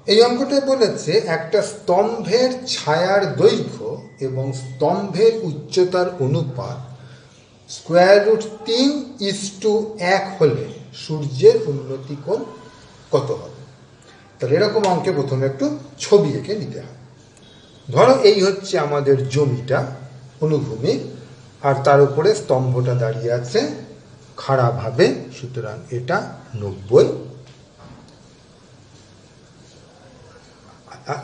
এই অঙ্কটা বলেছে একটা স্তম্ভের ছায়ার দৈর্ঘ্য এবং স্তম্ভের উচ্চতার অনুপাত √3:1 হলে সূর্যের উন্নতি কোণ কত হবে। তাহলে এরকম অঙ্কে প্রথমে একটু ছবি এঁকে নিতে হবে। ধরো এই হচ্ছে আমাদের জমিটা, অনুভূমি, আর তার উপরে স্তম্ভটা দাঁড়িয়ে আছে খাড়াভাবে, সুতরাং এটা 90।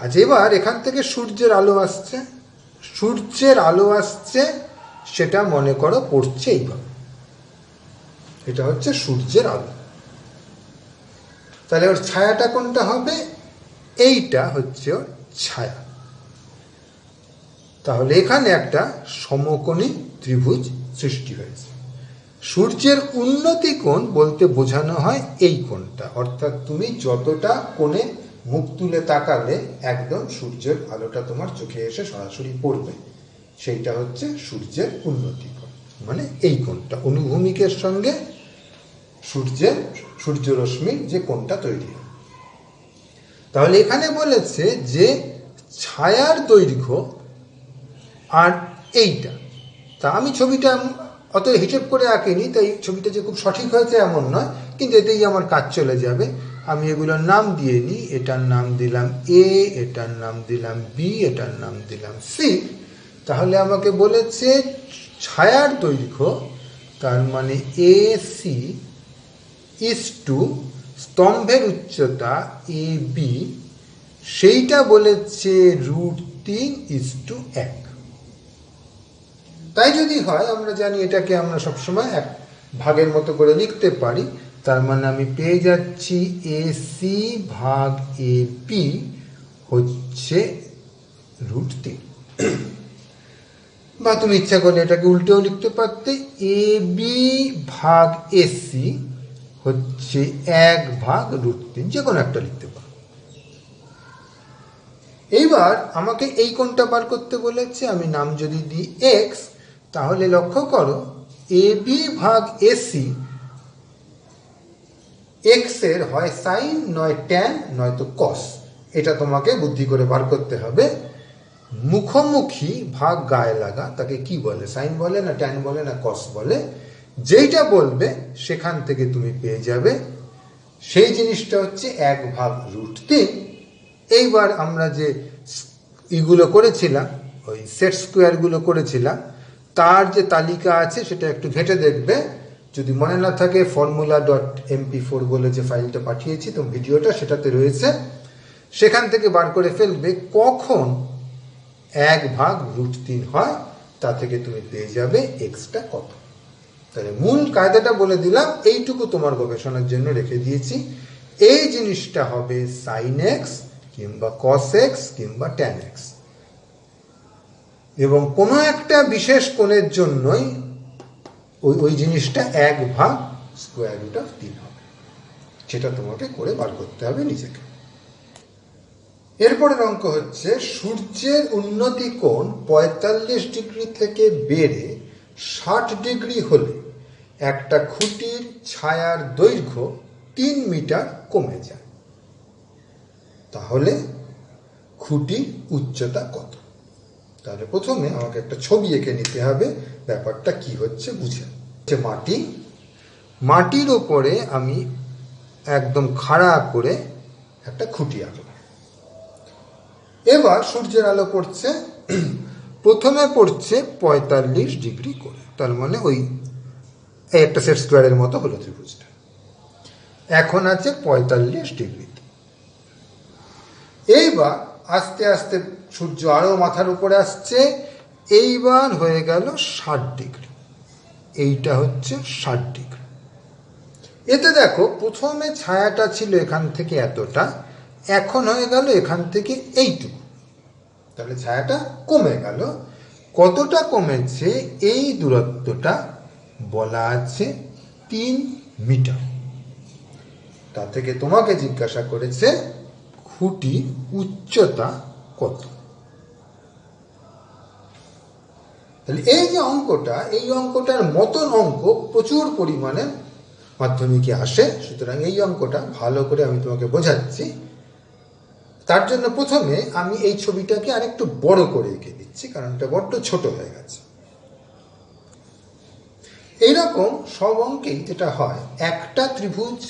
আজ এবার এখান থেকে সূর্যের আলো আসছে, সেটা মনে করো পড়ছে এইভাবে, এটা হচ্ছে সূর্যের আলো। তাহলে ওর ছায়াটা কোনটা হবে? এইটা হচ্ছে ওর ছায়া। তাহলে এখানে একটা সমকোণী ত্রিভুজ সৃষ্টি হয়েছে। সূর্যের উন্নতি কোণ বলতে বোঝানো হয় এই কোণটা, অর্থাৎ তুমি যতটা কোণে মুখ তুলে তাকালে একদম সূর্যের আলোটা তোমার চোখে এসে সরাসরি পড়বে, সেইটা হচ্ছে সূর্যের উন্নতি কোণ, মানে এই কোণটা অনুভূমিকের সঙ্গে সূর্যরশ্মির যে কোণটা তৈরি হয়। তাহলে এখানে বলেছে যে ছায়ার দৈর্ঘ্য আর এইটা, তা আমি ছবিটা অত হিসেব করে আঁকিনি, তাই ছবিটা যে খুব সঠিক হয়েছে এমন নয়, কিন্তু এতেই আমার কাজ চলে যাবে। আমি এগুলোর নাম দিয়ে নিই, এটার নাম দিলাম এ, এটার নাম দিলাম বি, এটার নাম দিলাম সি। তাহলে আমাকে বলেছে ছায়ার দৈর্ঘ্য, তার মানে এ সি ইসটু স্তম্ভের উচ্চতা এ বি, সেইটা বলেছে √3:1। তাই যদি হয়, আমরা জানি এটাকে আমরা সবসময় এক ভাগের মতো করে লিখতে পারি। তার মানে আমি পেয়ে যাচ্ছি AC ভাগ AP হচ্ছে √3। বা তুমি ইচ্ছা করলে এটাকে উল্টেও লিখতে পারতে, AB ভাগ AC হচ্ছে 1 ভাগ √3, যে কোনো একটা লিখতে পারো। এইবার আমাকে এই কোণটা বার করতে বলেছে, আমি নাম যদি দিই x, তাহলে লক্ষ্য করো AB ভাগ AC x এর হয় সাইন, নয় ট্যান, নয়তো কস। এটা তোমাকে বুদ্ধি করে বার করতে হবে। মুখোমুখি ভাগ গায়ে লাগা, তাকে কি বলে? সাইন বলে না ট্যান বলে না কস বলে? যেইটা বলবে সেখান থেকে তুমি পেয়ে যাবে, সেই জিনিসটা হচ্ছে 1 ভাগ √3। এইবার আমরা যে ইগুলো করেছিলাম, ওই সেট স্কোয়ারগুলো করেছিলাম, তার যে তালিকা আছে সেটা একটু ঘেঁটে দেখবে। যদি মনে না থাকে, formula.mp4 বলে যে ফাইলটা পাঠিয়েছি তো ভিডিওটা, সেটাতে রয়েছে, সেখান থেকে বার করে ফেলবে কখন 1 ভাগ √3 হয়, তা থেকে তুমি পেয়ে যাবে এক্সটা কত। তাহলে মূল কায়দাটা বলে দিলাম, এইটুকু তোমার গবেষণার জন্য রেখে দিয়েছি। এই জিনিসটা হবে সাইন এক্স কিংবা কস এক্স কিংবা ট্যান এক্স, এবং কোনো একটা বিশেষ কোণের জন্যই ওই জিনিসটা 1 ভাগ √3 হবে। সেটা তোমাকে করে বার করতে হবে নিজেকে। এরপরের অঙ্ক হচ্ছে সূর্যের উন্নতি কোণ 45 ডিগ্রি থেকে বেড়ে 60 ডিগ্রি হলে একটা খুঁটির ছায়ার দৈর্ঘ্য 3 মিটার কমে যায়। তাহলে খুঁটির উচ্চতা কত? তাহলে প্রথমে আমাকে একটা ছবি এঁকে নিতে হবে, ব্যাপারটা কি হচ্ছে বুঝে। মাটির ওপরে আমি একদম খাড়া করে একটা খুঁটি আঁকলাম। এবার সূর্যের আলো পড়ছে, প্রথমে পড়ছে 45 ডিগ্রি করে, তার মানে ওই একটা সেট স্কোয়ারের মতো হলো ত্রিভুজটা। এখন আছে 45 ডিগ্রিতে। এইবার আস্তে আস্তে সূর্য আরো মাথার উপরে আসছে, এইবার হয়ে গেল 60 ডিগ্রি। এইটা হচ্ছে 60 ডিগ্রি। এতে দেখো প্রথমে ছায়াটা ছিল এখান থেকে এতটা, এখন হয়ে গেল এখান থেকে এইটুকু। তাহলে ছায়াটা কমে গেল। কতটা কমেছে? এই দূরত্বটা বলা আছে 3 মিটার। তা থেকে তোমাকে জিজ্ঞাসা করেছে খুঁটির উচ্চতা কত। তাহলে এই যে অঙ্কটা, এই অঙ্কটার মতন অঙ্ক প্রচুর পরিমাণে মাধ্যমিকে আসে, সুতরাং এই অঙ্কটা ভালো করে আমি তোমাকে বোঝাচ্ছি। তার জন্য প্রথমে আমি এই ছবিটাকে আরেকটু বড় করে এঁকে দিচ্ছি, কারণ এটা বড্ড ছোট হয়ে গেছে। এইরকম সব অঙ্কেই যেটা হয়, একটা ত্রিভুজ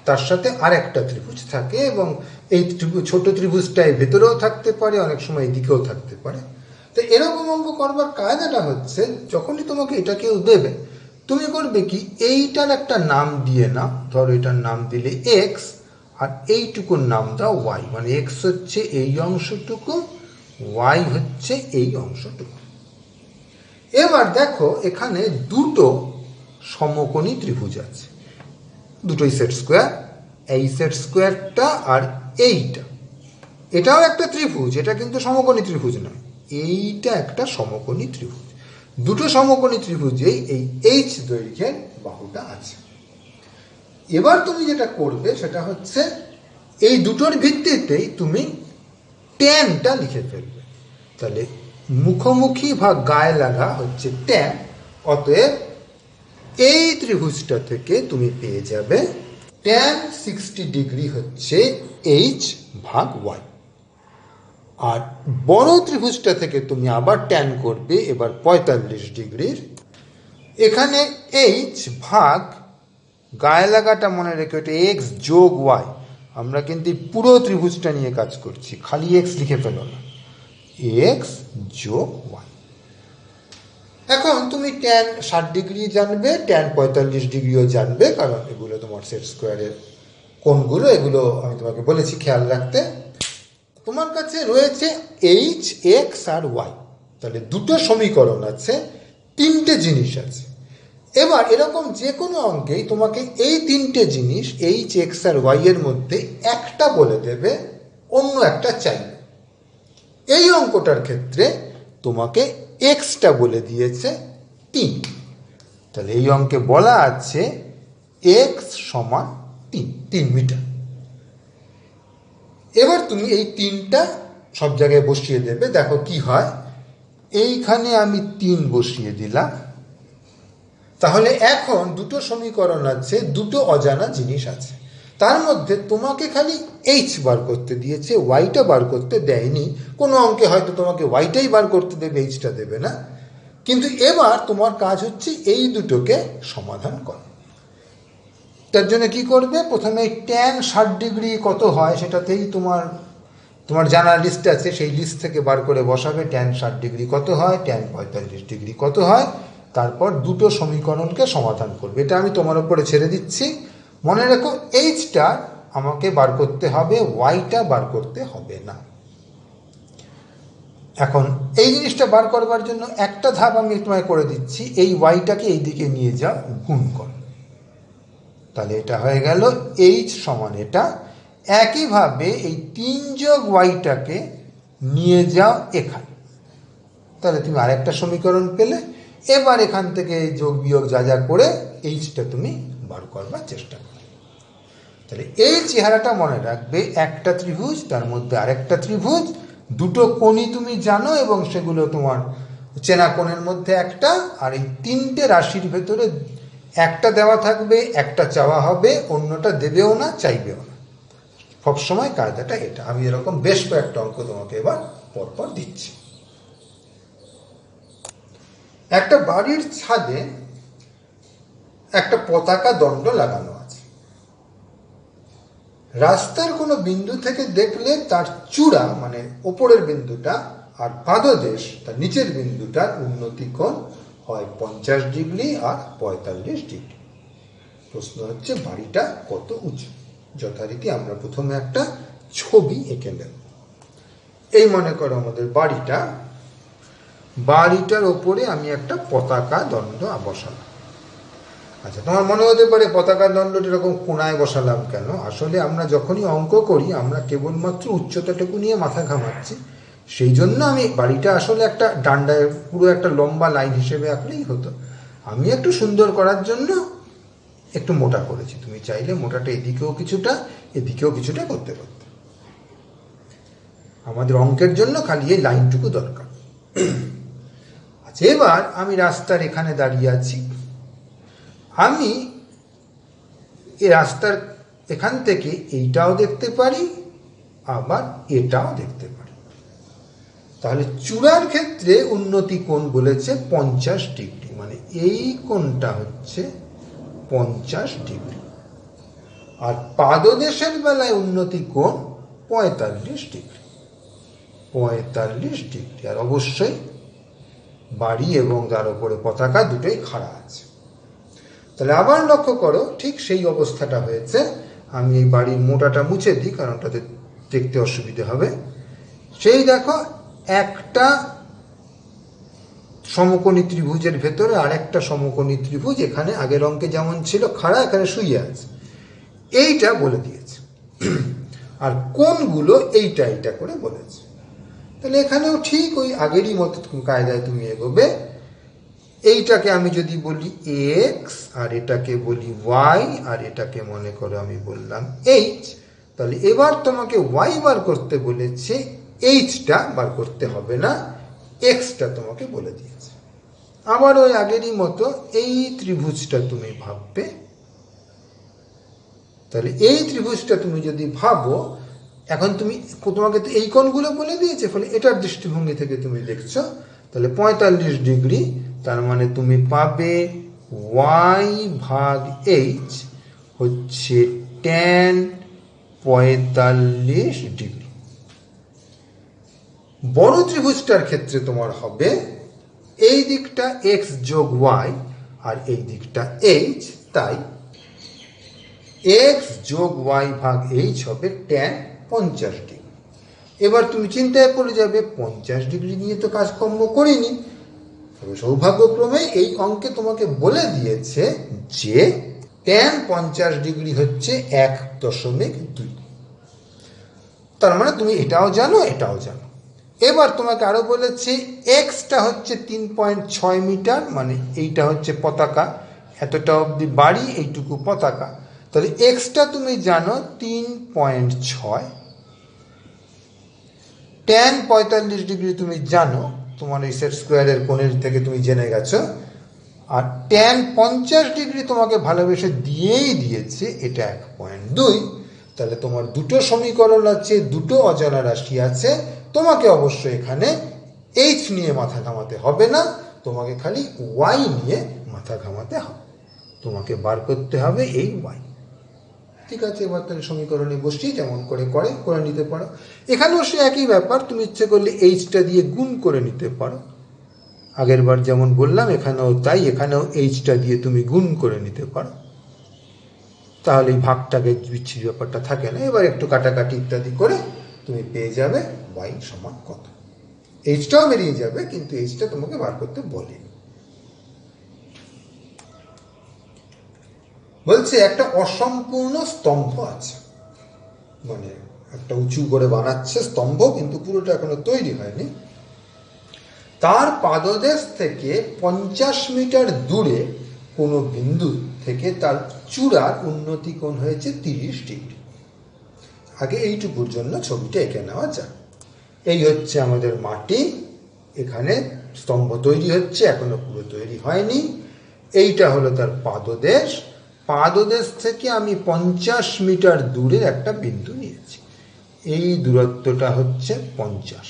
তার সাথে আর একটা ত্রিভুজ থাকে, এবং এই ছোট ত্রিভুজটাই ভেতরেও থাকতে পারে, অনেক সময় এদিকেও থাকতে পারে। তো এরকম অঙ্ক করবার কায়দাটা হচ্ছে, যখনই তোমাকে এটা কেউ দেবে, তুমি করবে কি, এইটার একটা নাম দিয়ে নাও। ধরো এটার নাম দিলে এক্স, আর এইটুকুর নাম দাও ওয়াই। মানে এক্স হচ্ছে এই অংশটুকু, ওয়াই হচ্ছে এই অংশটুকু। এবার দেখো এখানে দুটো সমকোণী ত্রিভুজ আছে, দুটোই সেট স্কোয়ার। এই সেট স্কোয়ারটা আর এইটা, এটাও একটা ত্রিভুজ, এটা কিন্তু সমকোণী ত্রিভুজ নয়, এইটা একটা সমকোণী ত্রিভুজ। দুটো সমকোণী ত্রিভুজেই এই এইচ দৈর্ঘ্যের বাহুটা আছে। এবার তুমি যেটা করবে সেটা হচ্ছে, এই দুটোর ভিত্তিতেই তুমি ট্যানটা লিখে ফেলবে। তাহলে মুখোমুখি ভাগ গায়ে লাগা হচ্ছে ট্যান। অতএব এই ত্রিভুজটা থেকে তুমি পেয়ে যাবে ট্যান 60 ডিগ্রি হচ্ছে এইচ ভাগ ওয়াই। আর বড় ত্রিভুজটা থেকে তুমি আবার ট্যান করবে এবার 45 ডিগ্রির। এখানে এইচ ভাগ গায়ে লাগাটা মনে রেখে, ওটা এক্স যোগ ওয়াই। আমরা কিন্তু পুরো ত্রিভুজটা নিয়ে কাজ করছি, খালি এক্স লিখে ফেলো না, এক্স যোগ ওয়াই। এখন তুমি ট্যান 60 ডিগ্রি জানবে, ট্যান 45 ডিগ্রিও জানবে, কারণ এগুলো তোমার সেট স্কোয়ারের কোণগুলো, এগুলো আমি তোমাকে বলেছি খেয়াল রাখতে। তোমার কাছে রয়েছে এইচ, এক্স আর ওয়াই। তাহলে দুটো সমীকরণ আছে, তিনটে জিনিস আছে। এবার এরকম যে কোনো অঙ্কেই তোমাকে এই তিনটে জিনিস এইচ, এক্স আর ওয়াই এর মধ্যে একটা বলে দেবে, অন্য একটা চাইবে। এই অঙ্কটার ক্ষেত্রে তোমাকে এক্সটা বলে দিয়েছে 3। তাহলে এই অঙ্কে বলা আছে এক্স সমান 3 মিটার। এবার তুমি এই 3টা সব জায়গায় বসিয়ে দেবে, দেখো কি হয়। এইখানে আমি 3 বসিয়ে দিলাম। তাহলে এখন দুটো সমীকরণ আছে, দুটো অজানা জিনিস আছে। তার মধ্যে তোমাকে খালি এইচ বার করতে দিয়েছে, ওয়াইটা বার করতে দেয়নি। কোনো অঙ্কে হয়তো তোমাকে ওয়াইটাই বার করতে দেবে, এইচটা দেবে না। কিন্তু এবার তোমার কাজ হচ্ছে এই দুটোকে সমাধান করা। তার জন্য কি করবে, প্রথমে ট্যান 60 ডিগ্রি কত হয় সেটাতেই তোমার জানা লিস্ট আছে, সেই লিস্ট থেকে বার করে বসাবে ট্যান 60 ডিগ্রি কত হয়, ট্যান 45 ডিগ্রি কত হয়। তারপর দুটো সমীকরণকে সমাধান করবে। এটা আমি তোমার উপরে ছেড়ে দিচ্ছি। মনে রেখো এইচটা আমাকে বার করতে হবে, ওয়াইটা বার করতে হবে না। এখন এই জিনিসটা বার করবার জন্য একটা ধাপ আমি তোমায় করে দিচ্ছি, এই ওয়াইটাকে এই দিকে নিয়ে যাও, গুণ কর। তাহলে এটা হয়ে গেল এইচ সমান এটা। একইভাবে এই 3 যোগ ওয়াইটাকে নিয়ে যাও এখানে, তাহলে তুমি আরেকটা সমীকরণ পেলে। এবার এখান থেকে যোগ বিয়োগ যা যা করে এইচটা তুমি বার করবার চেষ্টা করো। তাহলে এই চেহারাটা মনে রাখবে, একটা ত্রিভুজ, তার মধ্যে আরেকটা ত্রিভুজ, দুটো কোণই তুমি জানো এবং সেগুলো তোমার চেনা কোণের মধ্যে একটা। আর এই 3টে রাশির ভেতরে একটা দেওয়া থাকবে, একটা চাওয়া হবে, অন্যটা দেবেও না, চাইবেও না। সবসময় কায়দাটা এটা। আমি এরকম বেশ কয়েকটা অঙ্ক তোমাকে এবার পরপর দিচ্ছি। একটা বাড়ির ছাদে একটা পতাকা দণ্ড লাগানো আছে। রাস্তার কোনো বিন্দু থেকে দেখলে তার চূড়া মানে ওপরের বিন্দুটা আর পাদদেশ তার নিচের বিন্দুটার উন্নতি কোণ হয় 50 ডিগ্রি আর 45 ডিগ্রি। প্রশ্ন হচ্ছে বাড়িটা কত উঁচু। যথারীতি আমরা প্রথমে একটা ছবি এঁকে নেব। এই মনে করো আমাদের বাড়িটার ওপরে আমি একটা পতাকা দণ্ড বসালাম। আচ্ছা, তোমার মনে হতে পারে পতাকা দণ্ডটা এরকম কোণায় বসালাম কেন? আসলে আমরা যখনই অঙ্ক করি আমরা কেবলমাত্র উচ্চতাটুকু নিয়ে মাথা ঘামাচ্ছি। সেই জন্য আমি বাড়িটা আসলে একটা ডান্ডায় পুরো একটা লম্বা লাইন হিসেবে আঁকলেই হতো। আমি একটু সুন্দর করার জন্য একটু মোটা করেছি। তুমি চাইলে মোটাটা এদিকেও কিছুটা করতে পারতে। আমাদের অঙ্কের জন্য খালি এই লাইনটুকু দরকার। আচ্ছা, এবার আমি রাস্তার এখানে দাঁড়িয়ে আছি। আমি এই রাস্তার এখান থেকে এইটাও দেখতে পারি, আবার এটাও দেখতে পারি। তাহলে চূড়ার ক্ষেত্রে উন্নতি কোণ বলেছে 50 ডিগ্রি, মানে এই কোণটা হচ্ছে 50 ডিগ্রি। আর পাদদেশের বেলায় উন্নতি কোণ 45 ডিগ্রি, 45 ডিগ্রি। আর অবশ্যই বাড়ি এবং তার উপরে পতাকা দুটোই খাড়া আছে। তাহলে আবার লক্ষ্য করো, ঠিক সেই অবস্থাটা হয়েছে। আমি এই বাড়ির মোটাটা মুছে দিই, কারণ তাতে দেখতে অসুবিধে হবে। সেই দেখো, একটা সমকোণী ত্রিভুজের ভেতরে আরেকটা সমকোণী ত্রিভুজ এখানে আগের অঙ্কে যেমন ছিল খাড়া, এখানে শুয়ে আছে, এইটা বলে দিয়েছে। আর কোণগুলো এইটা এইটা করে বলেছে। তাহলে এখানেও ঠিক ওই আগেরই মতো কায়দায় তুমি এগোবে। এইটাকে আমি যদি বলি এক্স, আর এটাকে বলি ওয়াই, আর এটাকে মনে করো আমি বললাম এইচ, তাহলে এবার তোমাকে ওয়াই বার করতে বলেছে, এইচটা বার করতে হবে না, এক্সটা তোমাকে বলে দিয়েছে। আবার ওই আগেরই মতো এই ত্রিভুজটা তুমি ভাববে। তাহলে এই ত্রিভুজটা তুমি যদি ভাবো, এখন তুমি তোমাকে তো এই কোণগুলো বলে দিয়েছে, ফলে এটার দৃষ্টিভঙ্গি থেকে তুমি দেখছো, তাহলে 45 ডিগ্রি, তার মানে তুমি পাবে ওয়াই ভাগ এইচ হচ্ছে tan 45 ডিগ্রি। বড় ত্রিভুজটার ক্ষেত্রে তোমার হবে এই দিকটা এক্স যোগ ওয়াই আর এই দিকটা এইচ, তাই এক্স যোগ ওয়াই ভাগ এইচ হবে tan 50 ডিগ্রি। এবার তুমি চিন্তায় পড়ে যাবে, 50 ডিগ্রি নিয়ে তো কাজকর্ম করিনি। তবে সৌভাগ্যক্রমে এই অঙ্কে তোমাকে বলে দিয়েছে যে tan 50 ডিগ্রি হচ্ছে 1.2। তার মানে তুমি এটাও জানো, এটাও জানো। এবার তোমাকে আরো বলেছে এক্সটা হচ্ছে 3.6 মিটার, মানে এইটা হচ্ছে পতাকা, এতটা অবধি বাড়ি, এইটুকু পতাকা। তাহলে এক্সটা তুমি জানো 3.6, tan 45 ডিগ্রি তুমি জানো, তোমার এই সেট স্কোয়ারের কোণের থেকে তুমি জেনে গেছো। আর tan 50 ডিগ্রি তোমাকে ভালোবেসে দিয়েই দিয়েছে, এটা 1.2। তাহলে তোমার দুটো সমীকরণ আছে, দুটো অজানা রাশি আছে। তোমাকে অবশ্যই এখানে এইচ নিয়ে মাথা ঘামাতে হবে না, তোমাকে খালি ওয়াই নিয়ে মাথা ঘামাতে হবে। তোমাকে বার করতে হবে এই ওয়াই। ঠিক আছে, এবার তাহলে সমীকরণে বসি, যেমন করে নিতে পারো। এখানেও সে একই ব্যাপার, তুমি ইচ্ছে করলে এইচটা দিয়ে গুণ করে নিতে পারো। আগের বার যেমন বললাম এখানেও তাই, এখানেও এইচটা দিয়ে তুমি গুণ করে নিতে পারো। তাহলে এই ভাগটাকে বিচ্ছিরি ব্যাপারটা থাকে না। এবার একটু কাটাকাটি ইত্যাদি করে তুমি পেয়ে যাবে ওয়াই সমান কত। এইচটাও বেরিয়ে যাবে, কিন্তু এইচটা তোমাকে বার করতে বলেনি। বলছে একটা অসম্পূর্ণ স্তম্ভ আছে, মানে একটা উঁচু করে বানাচ্ছে স্তম্ভ, কিন্তু পুরোটা এখনো তৈরি হয়নি। তার পাদদেশ থেকে 50 মিটার দূরে কোনো বিন্দু থেকে তার চূড়ার উন্নতি কোণ হয়েছে 30 ডিগ্রি। আগে এইটুকুর জন্য ছবিটা এঁকে নেওয়া যাক। এই হচ্ছে আমাদের মাটি, এখানে স্তম্ভ তৈরি হচ্ছে, এখনো পুরো তৈরি হয়নি। এইটা হলো তার পাদদেশ। পাদদেশ থেকে আমি 50 মিটার দূরের একটা বিন্দু নিয়েছি, এই দূরত্বটা হচ্ছে 50।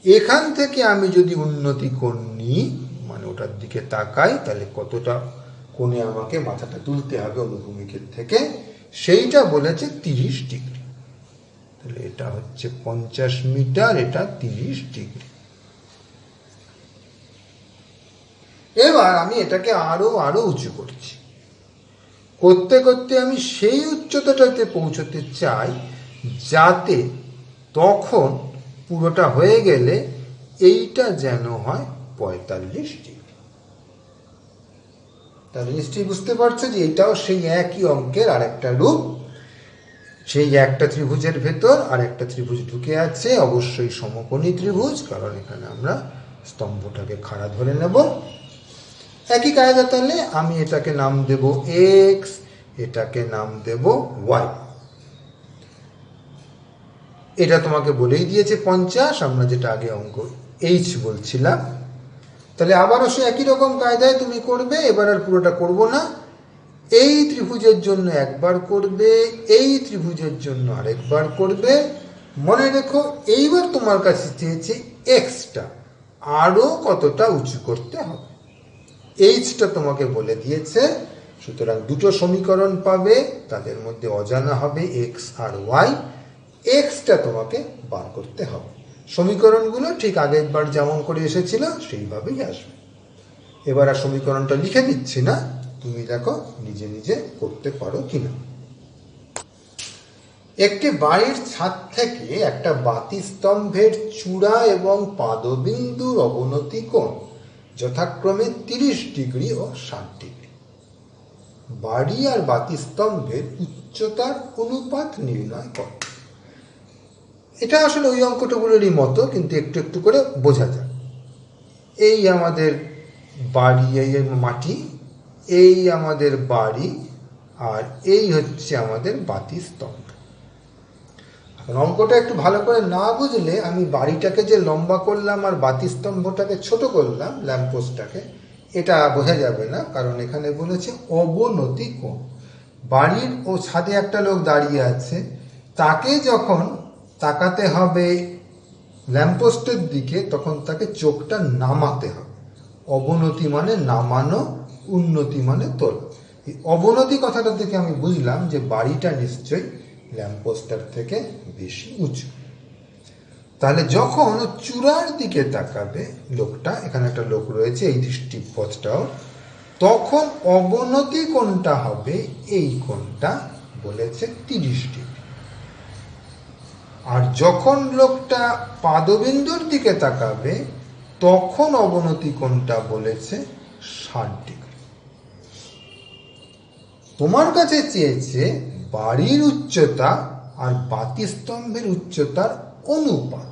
এখান থেকে আমি যদি উন্নতি কোণ নিই, মানে ওটার দিকে তাকাই, তাহলে কতটা কোণে আমাকে মাথাটা তুলতে হবে অনুভূমিকের থেকে, সেইটা বলেছে 30 ডিগ্রি। তাহলে এটা হচ্ছে 50 মিটার, এটা 30 ডিগ্রি। এবার আমি এটাকে আরো আরো উঁচু করছি, করতে করতে আমি সেই উচ্চতাটাতে পৌঁছতে চাই যাতে তখন পুরোটা হয়ে গেলে এইটা যেন হয় 45 ডিগ্রি। তাহলে নিশ্চয়ই বুঝতে পারছো যে এটাও সেই একই অঙ্কের আরেকটা রূপ। সেই একটা ত্রিভুজের ভেতর আর একটা ত্রিভুজ ঢুকে আছে, অবশ্যই সমকোণী ত্রিভুজ, কারণ এখানে আমরা স্তম্ভটাকে খাড়া ধরে নেব। একই কায়দা, তাহলে আমি এটাকে নাম দেব এক্স, এটাকে নাম দেব ওয়াই। এটা তোমাকে বলেই দিয়েছে 50, আমরা যেটা আগে অঙ্ক এইচ বলছিলাম। তাহলে আবারও সে একই রকম কায়দায় তুমি করবে। এবার আর পুরোটা করব না, এই ত্রিভুজের জন্য একবার করবে, এই ত্রিভুজের জন্য আরেকবার করবে। মনে রেখো এইবার তোমার কাছে চেয়েছে এক্সটা আরো কতটা উঁচু করতে হবে, এইচটা তোমাকে বলে দিয়েছে। সুতরাং দুটো সমীকরণ পাবে, তাদের মধ্যে অজানা হবে এক্স আর ওয়াই। এক্সটা তোমাকে বার করতে হবে। সমীকরণগুলো ঠিক আগেরবার যেমন করে এসেছিল সেইভাবেই আসবে। এবার আর সমীকরণটা লিখে দিচ্ছি না, তুমি দেখো নিজে নিজে করতে পারো কিনা। একটি বাড়ির ছাদ থেকে একটা বাতি স্তম্ভের চূড়া এবং পাদবিন্দুর অবনতি কোণ যথাক্রমে 30 ডিগ্রি ও 60 ডিগ্রি। বাড়ি আর বাতি স্তম্ভের উচ্চতার অনুপাত নির্ণয় করো। এটা আসলে ওই অঙ্কটাগুলোরই মতো, কিন্তু একটু একটু করে বোঝা যায়। এই আমাদের বাড়ি, এই মাটি, এই আমাদের বাড়ি, আর এই হচ্ছে আমাদের বাতি স্তম্ভ। এখন অঙ্কটা একটু ভালো করে না বুঝলে আমি বাড়িটাকে যে লম্বা করলাম আর বাতি স্তম্ভটাকে ছোট করলাম, ল্যাম্পপোস্টটাকে, এটা বোঝা যাবে না, কারণ এখানে বলেছে অবনতি কোণ। বাড়ির ও ছাদে একটা লোক দাঁড়িয়ে আছে, তাকে যখন তাকাতে হবে ল্যাম্পপোস্টের দিকে তখন তাকে চোখটা নামাতে হবে। অবনতি মানে নামানো, উন্নতি মানে তোলা। এই অবনতি কথাটা থেকে আমি বুঝলাম যে বাড়িটা নিশ্চয়ই ল্যাম্পপোস্টার থেকে বেশি উঁচু। তাহলে যখন চূড়ার দিকে তাকাবে লোকটা, এখানে একটা লোক রয়েছে, এই দৃষ্টিপথটাও, তখন অবনতি কোণটা হবে এই কোণটা, বলেছে 30 ডিগ্রি। আর যখন লোকটা পাদবিন্দুর দিকে তাকাবে তখন অবনতি কোণটা বলেছে 60 ডিগ্রি। তোমার কাছে চেয়েছে বাড়ির উচ্চতা আর বাতি স্তম্ভের উচ্চতার অনুপাত।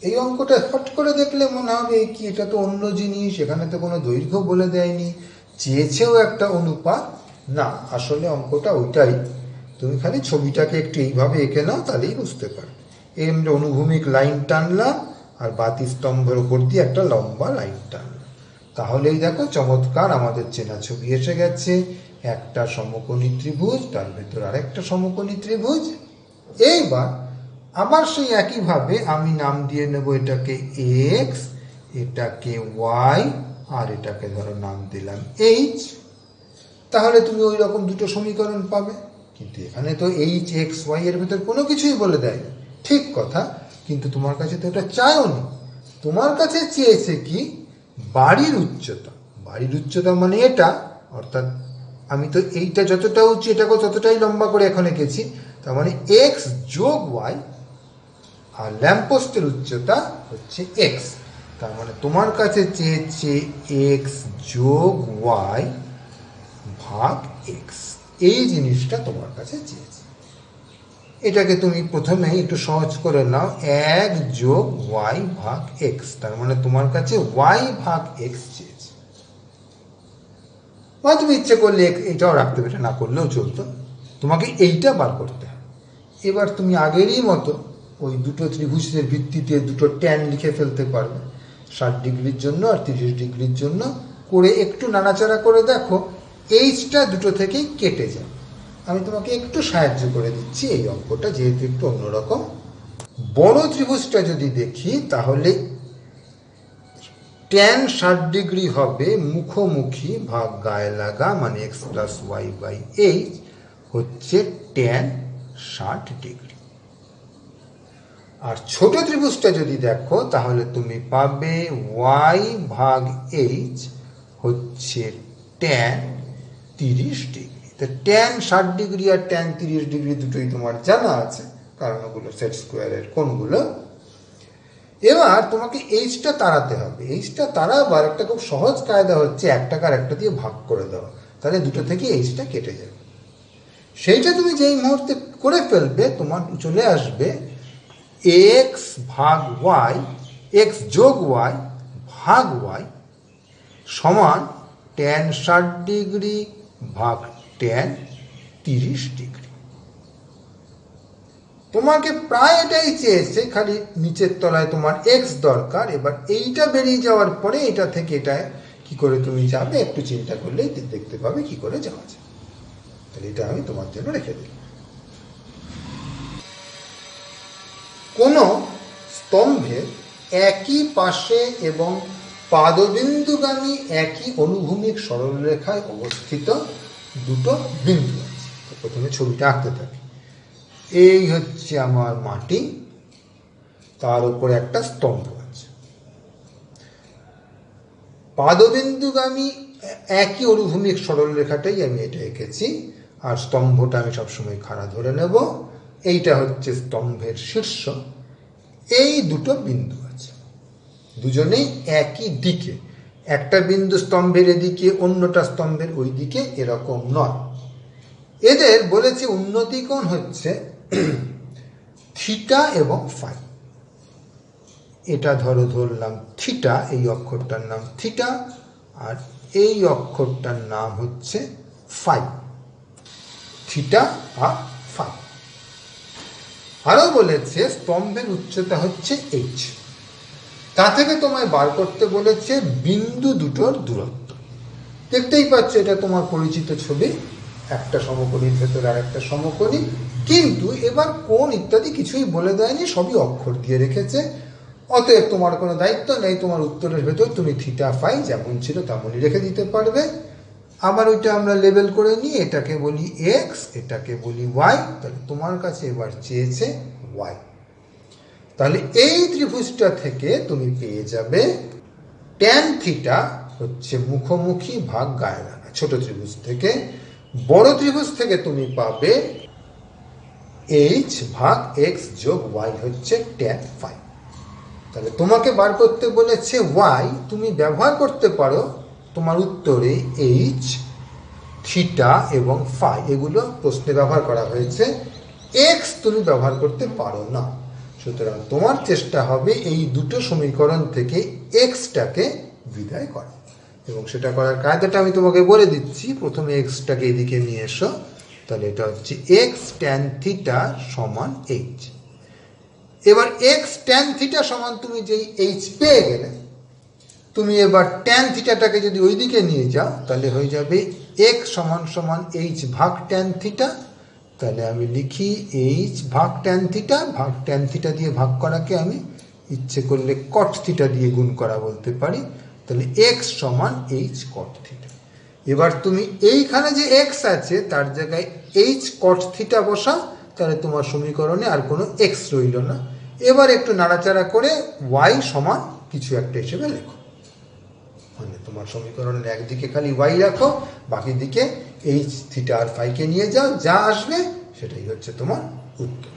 এই অঙ্কটা হট করে দেখলে মনে হবে কি এটা তো অন্য জিনিস, এখানে তো কোনো দৈর্ঘ্য বলে দেয়নি, চেয়েছেও একটা অনুপাত। না, আসলে অঙ্কটা ওইটাই। তুমি খালি ছবিটাকে একটু এইভাবে এঁকে নাও, তাহলেই বুঝতে পারবে। এই আমরা অনুভূমিক লাইন টানলাম আর বাতি স্তম্ভের উপর দিয়ে একটা লম্বা লাইন টানলাম, তাহলেই দেখো চমৎকার আমাদের চেনা ছবি এসে গেছে। একটা সমকোণী ত্রিভুজ, তার ভেতর আরেকটা সমকোণী ত্রিভুজ। এইবার আবার সেই একইভাবে আমি নাম দিয়ে নেব এটাকে এক্স, এটাকে ওয়াই, আর এটাকে ধরো নাম দিলাম এইচ। তাহলে তুমি ওই রকম দুটো সমীকরণ পাবে। কিন্তু এখানে তো এইচ এক্স ওয়াই এর ভেতর কোনো কিছুই বলে দেয়নি, ঠিক কথা, কিন্তু তোমার কাছে তো এটা চায়ওনি। তোমার কাছে চেয়েছে কি বাড়ির উচ্চতা। বাড়ির উচ্চতা মানে এটা, অর্থাৎ আমি তো এইটা যতটা উঁচু এটাকে ততটাই লম্বা করে এখন এঁকেছি, তার মানে এক্স যোগ ওয়াই, আর ল্যাম্পপোস্টের উচ্চতা হচ্ছে এক্স। তার মানে তোমার কাছে চেয়েছে এক্স যোগ ওয়াই ভাগ এক্স, এই জিনিসটা তোমার কাছে চেয়েছে। এটাকে তুমি প্রথমে একটু সহজ করে নাও, 1 যোগ ওয়াই ভাগ এক্স, তার মানে তোমার কাছে ওয়াই ভাগ এক্স চেয়েছে। বা তুমি ইচ্ছে করলে এটাও রাখতে পারো, না করলেও চলতো, তোমাকে এইটা বার করতে হবে। এবার তুমি আগেরই মতো ওই দুটো ত্রিভুজের ভিত্তিতে দুটো ট্যান লিখে ফেলতে পারবে, 60 ডিগ্রির জন্য আর 30 ডিগ্রির জন্য, করে একটু নাড়াচাড়া করে দেখো এইচটা দুটো থেকেই কেটে যায়। আমি তোমাকে একটু সাহায্য করে দিচ্ছি এই অঙ্কটা, যেহেতু একটু অন্যরকম। বড় ত্রিভুজটা যদি দেখি তাহলে ট্যান 60 ডিগ্রি হবে মুখোমুখি ভাগ গায়ে লাগা, মানে X plus Y by H হচ্ছে ট্যান 60 ডিগ্রি। আর ছোট ত্রিভুজটা যদি দেখো তাহলে তুমি পাবে ওয়াই ভাগ এইচ হচ্ছে ট্যান 30 ডিগ্রি। তো ট্যান 60 ডিগ্রি আর ট্যান 30 ডিগ্রি দুটোই তোমার জানা আছে, কারণ ওগুলো সেট স্কোয়ারের কোণগুলো। এবার তোমাকে এইচটা তাড়াতে হবে। এইচটা তাড়াবার একটা খুব সহজ কায়দা হচ্ছে একটাকে আর একটা দিয়ে ভাগ করে দেওয়া, তাহলে দুটো থেকে এইচটা কেটে যাবে। সেইটা তুমি যেই মুহূর্তে করে ফেলবে তোমার চলে আসবে এক্স ভাগ ওয়াই, এক্স যোগ ওয়াই ভাগ ওয়াই সমান ট্যান 60 ডিগ্রি ভাগ ট্যান 30 ডিগ্রি। তোমাকে প্রায় এটাই চেয়েছে, খালি নিচের তলায় তোমার এক্স দরকার। এবার এইটা বেরিয়ে যাওয়ার পরে এটা থেকে এটা কি করে তুমি যাবে একটু চিন্তা করলেই দেখতে পাবে কি করে যাওয়া যায়। তাহলে এটা আমি তোমার জন্য রেখে দিই। কোনো স্তম্ভের একই পাশে এবং পাদবিন্দুগামী একই অনুভূমিক সরলরেখায় অবস্থিত দুটো বিন্দু আছে। প্রথমে ছবিটা আঁকতে থাকি। এই হচ্ছে আমার মাটি, তার উপরে একটা স্তম্ভ আছে। পাদবিন্দুগামী একই অনুভূমিক সরলরেখাটাই আমি এটা এঁকেছি, আর স্তম্ভটা আমি সবসময় খাড়া ধরে নেব। এইটা হচ্ছে স্তম্ভের শীর্ষ। এই দুটো বিন্দু আছে, দুজনেই একই দিকে। একটা বিন্দু স্তম্ভের এদিকে, অন্যটা স্তম্ভের ওই দিকে, এরকম নয়। এদের বলেছে উন্নতি কোণ হচ্ছে থিটা এবং ফাই। এটা ধরলাম থিটা, এই অক্ষরটার নাম থিটা, আর এই অক্ষরটার নাম হচ্ছে ফাই। থিটা আর ফাই। আরো বলেছে স্তম্ভের উচ্চতা হচ্ছে এইচ। তা থেকে তোমায় বার করতে বলেছে বিন্দু দুটোর দূরত্ব। দেখতেই পাচ্ছ এটা তোমার পরিচিত ছবি, একটা সমকোণীর ভেতরে আর একটা সমকোণী, কিন্তু এবার কোণ ইত্যাদি কিছুই বলে দেয়নি, সবই অক্ষর দিয়ে রেখেছে। অতএব তোমার কোনো দায়িত্ব নেই, তোমার উত্তরের ভেতর তুমি থিটা ফাই যেমন ছিল তেমনই রেখে দিতে পারবে। আবার ওইটা আমরা লেবেল করে নিই, এটাকে বলি এক্স, এটাকে বলি ওয়াই। তাহলে তোমার কাছে এবার চেয়েছে ওয়াই। তাহলে এই ত্রিভুজটা থেকে তুমি পেয়ে যাবে ট্যান থিটা হচ্ছে মুখোমুখি ভাগ গায়ে লাগা, ছোট ত্রিভুজ থেকে। বড় ত্রিভুজ থেকে তুমি পাবে এইচ ভাগ এক্স যোগ ওয়াই হচ্ছে ট্যান ফাই। তাহলে তোমাকে বার করতে বলেছে ওয়াই, তুমি ব্যবহার করতে পারো তোমার উত্তরে এইচ, থিটা এবং ফাই, এগুলো প্রশ্নে ব্যবহার করা হয়েছে। এক্স তুমি ব্যবহার করতে পারো না। সুতরাং তোমার চেষ্টা হবে এই দুটো সমীকরণ থেকে এক্সটাকে বিদায় করা, এবং সেটা করার কায়দাটা আমি তোমাকে বলে দিচ্ছি। প্রথমে এক্সটাকে এদিকে নিয়ে এসো। তাহলে এটা হচ্ছে এক্স ট্যান থিটা সমান এইচ। এবার এক্স ট্যান থিটা সমান তুমি যেই এইচ পেয়ে গেলে, তুমি এবার ট্যান থিটাটাকে যদি ওই দিকে নিয়ে যাও, তাহলে হয়ে যাবে এক্স সমান সমান এইচ ভাগ ট্যান থিটা। তাহলে আমি লিখি এইচ ভাগ ট্যান থিটা। ভাগ ট্যান থিটা দিয়ে ভাগ করাকে আমি ইচ্ছে করলে কট থিটা দিয়ে গুণ করা বলতে পারি। তাহলে এক্স সমান এইচ কট থিটা। এবার তুমি এইখানে যে এক্স আছে তার জায়গায় এইচ কট থিটা বসাও, তাহলে তোমার সমীকরণে আর কোনো এক্স রইল না। এবার একটু নাড়াচাড়া করে ওয়াই সমান কিছু একটা হিসেবে লেখো। মানে তোমার সমীকরণের একদিকে খালি ওয়াই রাখো, বাকি দিকে এইচ থিটা আর ফাইকে নিয়ে যাও, যা আসবে সেটাই হচ্ছে তোমার উত্তর।